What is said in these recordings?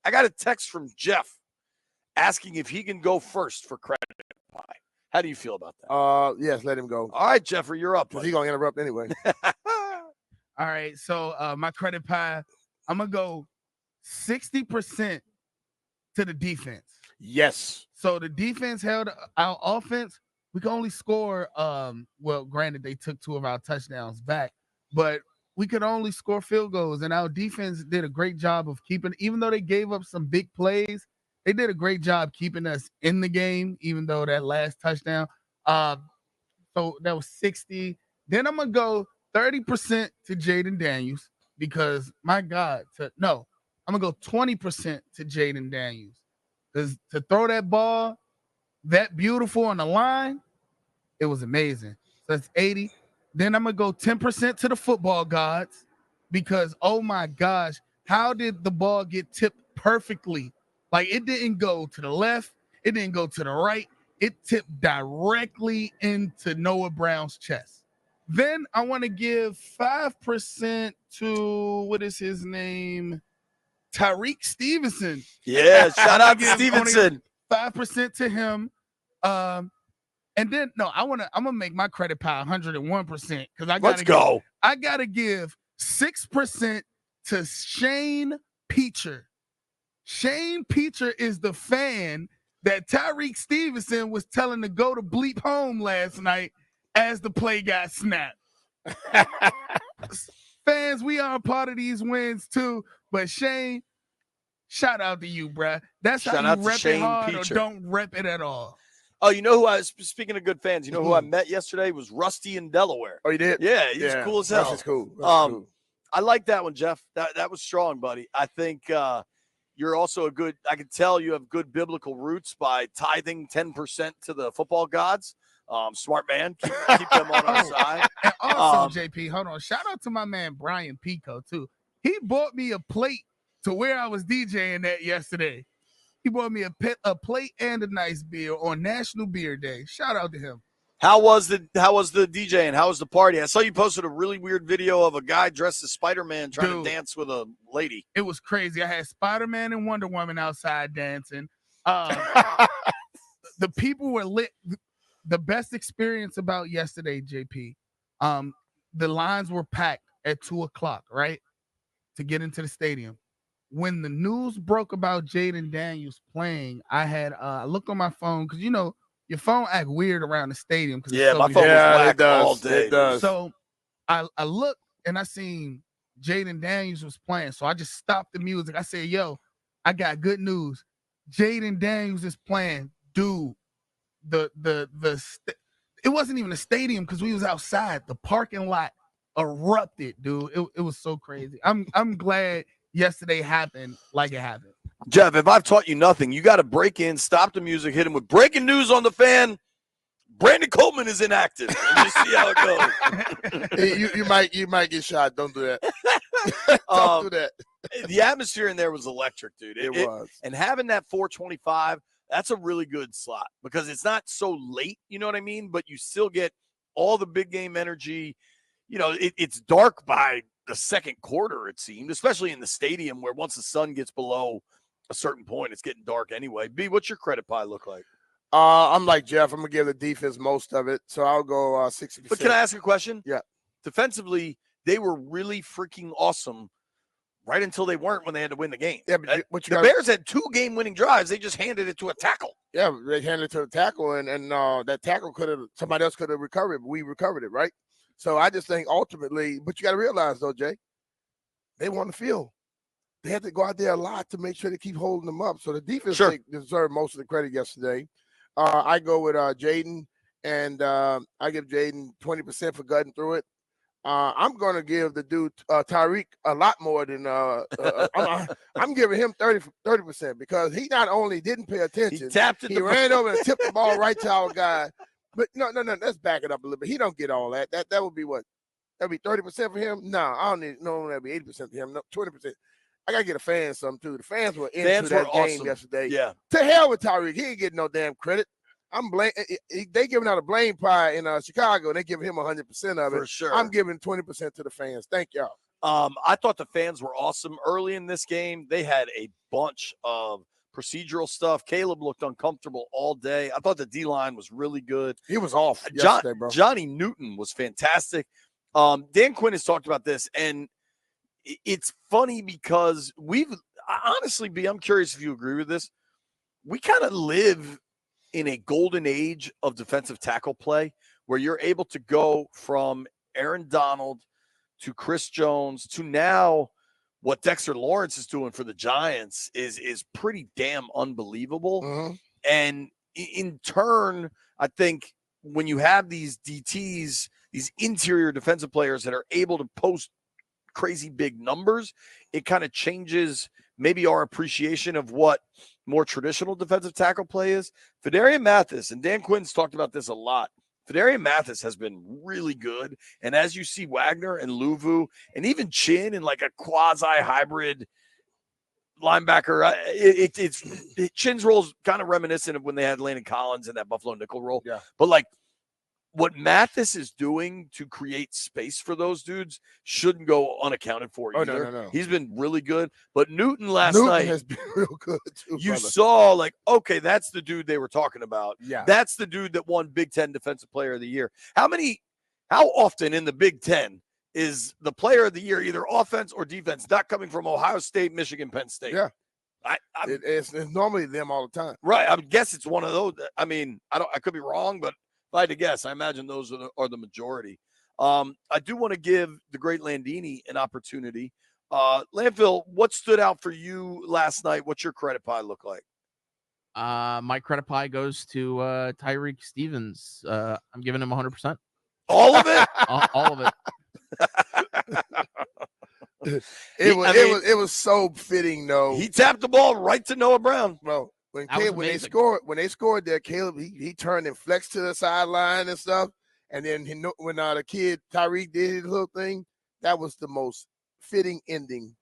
I got a text from Jeff asking if he can go first for credit pie. How do you feel about that? Yes, let him go. All right, Jeffrey, you're up. Because he's going to interrupt anyway. All right, so my credit pie, I'm going to go 60% to the defense. Yes. So the defense held our offense. We can only score, well, granted, they took 2 of our touchdowns back, but we could only score field goals, and our defense did a great job of keeping, even though they gave up some big plays, they did a great job keeping us in the game, even though that last touchdown. So that was 60. Then I'm going to go 30% to Jaden Daniels because, my God, I'm going to go 20% to Jaden Daniels. Because to throw that ball that beautiful on the line, it was amazing. So that's 80. Then I'm going to go 10% to the football gods because, oh, my gosh, how did the ball get tipped perfectly? Like, it didn't go to the left. It didn't go to the right. It tipped directly into Noah Brown's chest. Then I want to give 5% to, what is his name? Tyreek Stevenson. Yeah, shout out to Stevenson. 5% to him. And then I'm gonna make my credit pie 101% because I gotta give 6% to Shane Peacher. Shane Peacher is the fan that Tyreek Stevenson was telling to go to bleep home last night as the play got snapped. Fans, we are a part of these wins too, but Shane, shout out to you, bruh. That's Shout how out you to rep Shane it hard Peacher. or don't rep it at all. Oh, you know who speaking of good fans, you know who I met yesterday was Rusty in Delaware. Oh, you did? Yeah, he's cool as hell. Rusty's cool. Cool. I like that one, Jeff. That was strong, buddy. I think you're also I can tell you have good biblical roots by tithing 10% to the football gods. Smart man. Keep them on our side. And also, JP, hold on. Shout out to my man, Brian Pico, too. He bought me a plate to where I was DJing at yesterday. He bought me a plate and a nice beer on National Beer Day. Shout out to him. How was the DJ and how was the party? I saw you posted a really weird video of a guy dressed as Spider-Man trying to dance with a lady. It was crazy. I had Spider-Man and Wonder Woman outside dancing. The people were lit. The best experience about yesterday, JP, the lines were packed at 2:00, right, to get into the stadium. When the news broke about Jaden Daniels playing, I looked on my phone because, you know, your phone act weird around the stadium. Yeah, my phone was whack all day. It does. So I looked and I seen Jaden Daniels was playing. So I just stopped the music. I said, yo, I got good news. Jaden Daniels is playing. Dude, it wasn't even a stadium because we was outside. The parking lot erupted, dude. It was so crazy. I'm glad yesterday happened like it happened. Jeff, if I've taught you nothing, you got to break in, stop the music, hit him with breaking news on the fan. Brandon Coleman is inactive. And just see how it goes. you might get shot. Don't do that. Don't do that. The atmosphere in there was electric, dude. It was. And having that 425, that's a really good slot because it's not so late, you know what I mean? But you still get all the big game energy. You know, it's dark by the second quarter, it seemed, especially in the stadium where once the sun gets below a certain point, it's getting dark anyway. B, what's your credit pie look like? I'm like Jeff. I'm going to give the defense most of it, so I'll go 60%. But can I ask a question? Yeah. Defensively, they were really freaking awesome right until they weren't when they had to win the game. Yeah, but the Bears had 2 game-winning drives. They just handed it to a tackle. Yeah, they handed it to a tackle, and that tackle somebody else could have recovered it, but we recovered it, right? So I just think ultimately, but you got to realize though, Jay, they won the field. They had to go out there a lot to make sure they keep holding them up. So the defense deserved most of the credit yesterday. I go with Jaden, and I give Jaden 20% for gutting through it. I'm going to give the dude Tyreek a lot more than I'm giving him 30% because he not only didn't pay attention, he tapped it. He ran over and tipped the ball right to our guy. But no. Let's back it up a little bit. He don't get all that. That would be what? That'd be 30% for him. No, I don't need. No, that'd be 80% for him. No, 20%. I gotta get a fan some too. The fans were into that game yesterday. Yeah. To hell with Tyreek. He ain't getting no damn credit. They giving out a blame pie in Chicago. And they giving him 100% of it. For sure. I'm giving 20% to the fans. Thank y'all. I thought the fans were awesome early in this game. They had a bunch of procedural stuff. Caleb looked uncomfortable all day. I thought the D-line was really good. He was off yesterday, bro. Johnny Newton was fantastic. Dan Quinn has talked about this, and it's funny because I'm curious if you agree with this. We kind of live in a golden age of defensive tackle play where you're able to go from Aaron Donald to Chris Jones to now what Dexter Lawrence is doing for the Giants is pretty damn unbelievable. Mm-hmm. And in turn, I think when you have these DTs, these interior defensive players that are able to post crazy big numbers, it kind of changes maybe our appreciation of what more traditional defensive tackle play is. Fedarian Mathis, and Dan Quinn's talked about this a lot. Fedarian Mathis has been really good. And as you see Wagner and Luvu and even Chin in like a quasi-hybrid linebacker, Chin's role is kind of reminiscent of when they had Landon Collins in that Buffalo nickel role. Yeah. But like what Mathis is doing to create space for those dudes shouldn't go unaccounted for either. No. He's been really good. But Newton night has been real good too. You brother. saw like, okay, that's the dude they were talking about. Yeah. That's the dude that won Big Ten Defensive Player of the Year. How often in the Big Ten is the player of the year either offense or defense not coming from Ohio State, Michigan, Penn State? Yeah. It's normally them all the time. Right. I would guess it's one of those. I mean, I could be wrong, but if I had to guess, I imagine those are the majority. I do want to give the great Landini an opportunity. Landfill, what stood out for you last night? What's your credit pie look like? My credit pie goes to Tyreek Stevens. I'm giving him 100%. All of it? All of it. It was so fitting, though. He tapped the ball right to Noah Brown, bro. When they scored there, Caleb he turned and flexed to the sideline and stuff, and then when the kid Tyreek did his little thing, that was the most fitting ending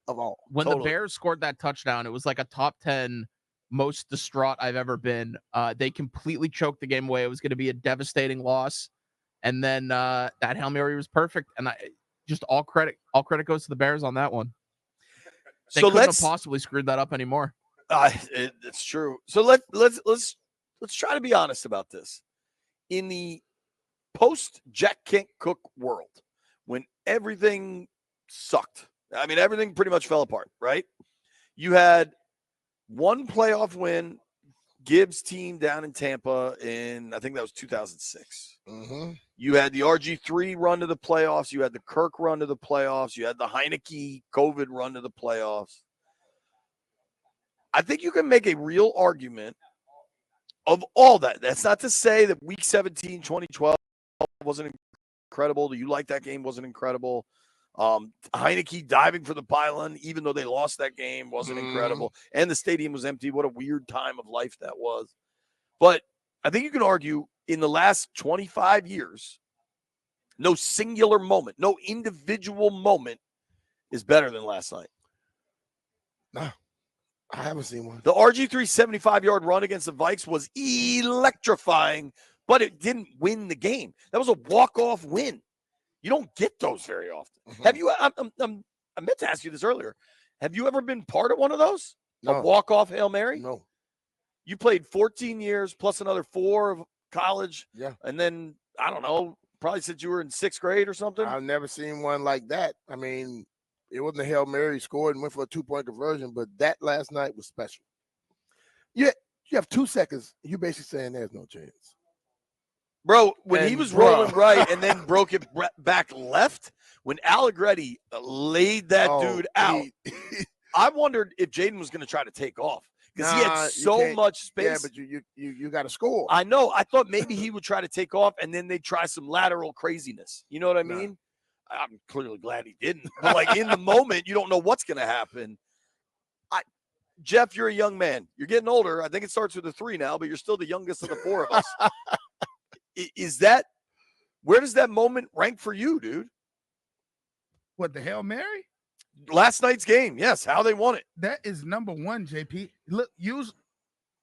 of all. When the Bears scored that touchdown, it was like a top 10 most distraught I've ever been. They completely choked the game away. It was going to be a devastating loss, and then that Hail Mary was perfect. And all credit goes to the Bears on that one. They couldn't have possibly screwed that up anymore. It's true. So let's try to be honest about this. In the post Jack Kent Cook world, when everything sucked, I mean everything pretty much fell apart, right? You had one playoff win, Gibbs' team down in Tampa in I think that was 2006. Mm-hmm. You had the RG3 run to the playoffs. You had the Kirk run to the playoffs. You had the Heineke COVID run to the playoffs. I think you can make a real argument of all that. That's not to say that week 17, 2012 wasn't incredible. Do you like that game? Wasn't incredible. Heineke diving for the pylon, even though they lost that game, wasn't incredible. And the stadium was empty. What a weird time of life that was. But I think you can argue in the last 25 years, no singular moment, no individual moment is better than last night. No. I haven't seen one. The RG3 75-yard run against the Vikes was electrifying, but it didn't win the game. That was a walk-off win. You don't get those very often. Mm-hmm. Have you? I meant to ask you this earlier. Have you ever been part of one of those? No. A walk-off Hail Mary? No. You played 14 years plus another 4 of college. Yeah. And then, I don't know, probably since you were in 6th grade or something? I've never seen one like that. I mean, it wasn't a Hail Mary, scored and went for a 2-point conversion, but that last night was special. You have 2 seconds. You're basically saying there's no chance. Bro, when he was rolling right and then broke it back left, when Allegretti laid that dude out, I wondered if Jaden was going to try to take off because he had so much space. Yeah, but you got to score. I know. I thought maybe he would try to take off and then they'd try some lateral craziness. You know what I mean? I'm clearly glad he didn't. But like in the moment, you don't know what's going to happen. Jeff, you're a young man. You're getting older. I think it starts with a 3 now, but you're still the youngest of the 4 of us. Where does that moment rank for you, dude? What, the Hail Mary? Last night's game, yes. How they won it. That is number 1, JP. Look,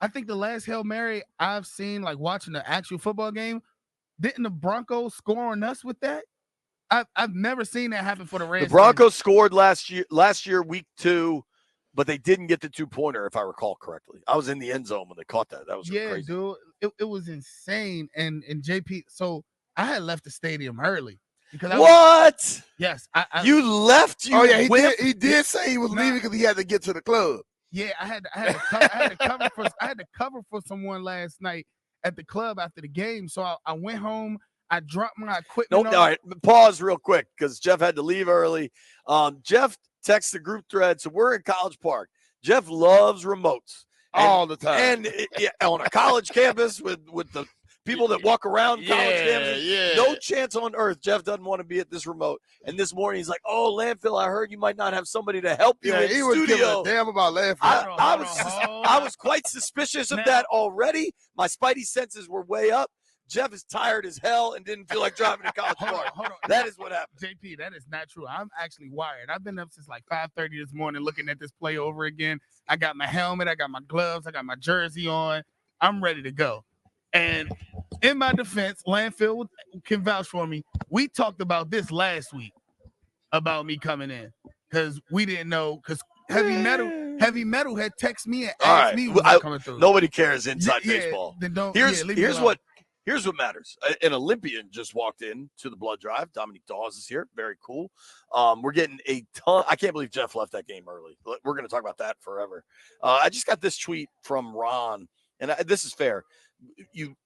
I think the last Hail Mary I've seen, like watching the actual football game, didn't the Broncos score on us with that? I've never seen that happen for the Redskins. The Broncos scored last year, week 2, but they didn't get the 2-pointer, if I recall correctly. I was in the end zone when they caught that. That was crazy. Dude. It was insane. And JP, so I had left the stadium early. Because yes. You left? He did say he was leaving because he had to get to the club. Yeah, I had to cover for someone last night at the club after the game. So I went home. I dropped my equipment. All right, pause real quick because Jeff had to leave early. Jeff texts the group thread. So we're in College Park. Jeff loves remotes all the time, and on a college campus with the people that walk around college campuses. Yeah. No chance on earth Jeff doesn't want to be at this remote. And this morning he's like, "Oh, landfill, I heard you might not have somebody to help you in he studio." was giving a damn about landfill. I was quite suspicious of that already. My spidey senses were way up. Jeff is tired as hell and didn't feel like driving to College Park. Hold on. That is what happened. JP, that is not true. I'm actually wired. I've been up since like 5:30 this morning looking at this play over again. I got my helmet, I got my gloves, I got my jersey on. I'm ready to go. And in my defense, landfill can vouch for me. We talked about this last week about me coming in because we didn't know because Heavy Metal had texted me and asked me when I coming through. Nobody cares inside baseball. Then don't. Here's what matters. An Olympian just walked in to the blood drive. Dominique Dawes is here. Very cool. We're getting a ton. I can't believe Jeff left that game early. We're going to talk about that forever. I just got this tweet from Ron, and this is fair.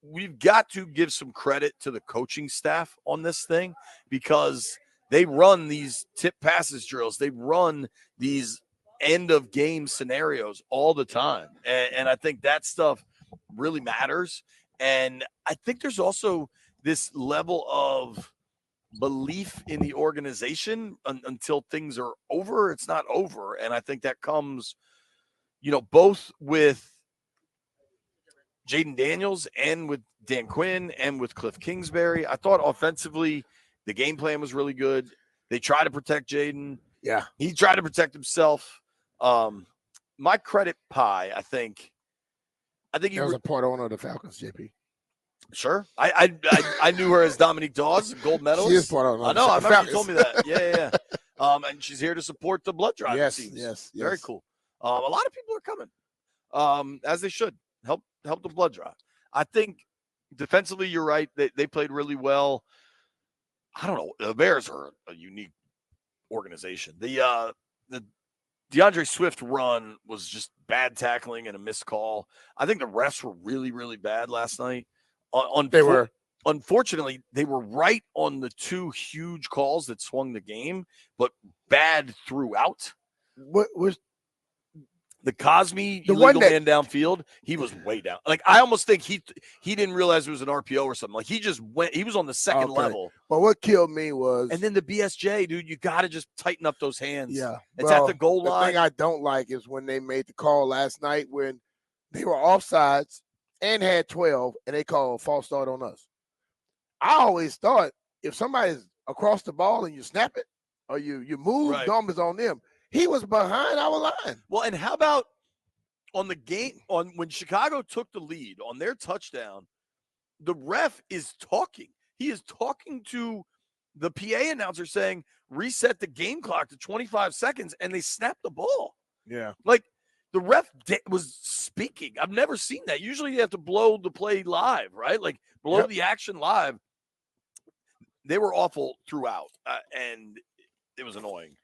We've got to give some credit to the coaching staff on this thing because they run these tip passes drills. They run these end of game scenarios all the time. And I think that stuff really matters. And I think there's also this level of belief in the organization until things are over. It's not over. And I think that comes, both with Jaden Daniels and with Dan Quinn and with Cliff Kingsbury. I thought offensively, the game plan was really good. They tried to protect Jaden. Yeah. He tried to protect himself. My credit pie, I think he was a part owner of the Falcons, JP. Sure. I knew her as Dominique Dawes, gold medalist. She is part owner. I know. I remember you told me that. Yeah. And she's here to support the blood drive. Yes. Very cool. A lot of people are coming, as they should. Help the blood drive. I think defensively, you're right. They played really well. I don't know. The Bears are a unique organization. The DeAndre Swift run was just bad tackling and a missed call. I think the refs were really, really bad last night. They were. Unfortunately, they were right on the 2 huge calls that swung the game, but bad throughout. What was the Cosme illegal man downfield? He was way down. Like I almost think he didn't realize it was an RPO or something. Like he just went. He was on the second level. But what killed me was, and then the BSJ, dude. You got to just tighten up those hands. Yeah, it's at the goal line. The thing I don't like is when they made the call last night when they were offsides and had 12, and they called a false start on us. I always thought if somebody's across the ball and you snap it or you move, numbers on them. He was behind our line. Well, and how about on the game when Chicago took the lead on their touchdown, the ref is talking. He is talking to the PA announcer saying, reset the game clock to 25 seconds, and they snapped the ball. Yeah. Like the ref was speaking. I've never seen that. Usually you have to blow the play live, right? Like blow the action live. They were awful throughout, and it was annoying.